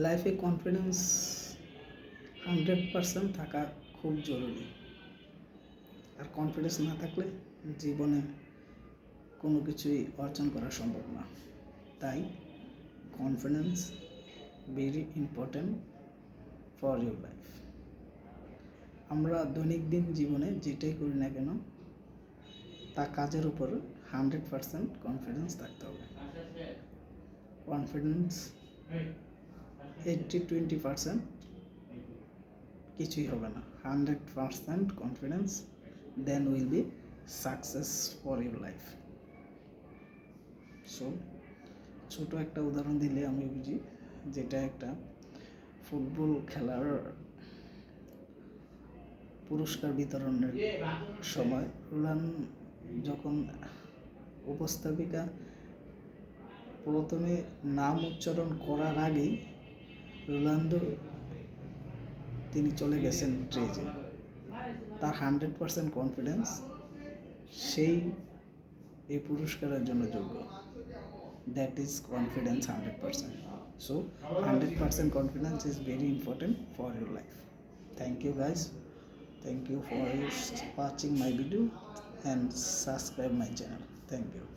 লাইফে কনফিডেন্স 100% থাকা খুব জরুরি। আর কনফিডেন্স না থাকলে জীবনে কোনো কিছুই অর্জন করা সম্ভব না। তাই confidence very important for your life. আমরা দৈনন্দিন জীবনে যেটাই করি না কেন তা কাজের উপর 100% কনফিডেন্স থাকতে হবে। কনফিডেন্স 80-20% কিছুই হবে না। 100% confidence, then will be success for your life. So ছোট একটা উদাহরণ দিলে আমি বুঝি, যেটা একটা ফুটবল খেলার পুরস্কার বিতরণের সময় যখন উপস্থাপিকা প্রথমে নাম উচ্চারণ করার আগেই রোনাল্ডো তিনি চলে গেছেন স্টেজে। তার 100% কনফিডেন্স, সেই এই পুরস্কারের জন্য যোগ্য। That is confidence 100%. So 100% confidence is very important for your life. Thank you guys. Thank you for watching my video and subscribe my channel. Thank you.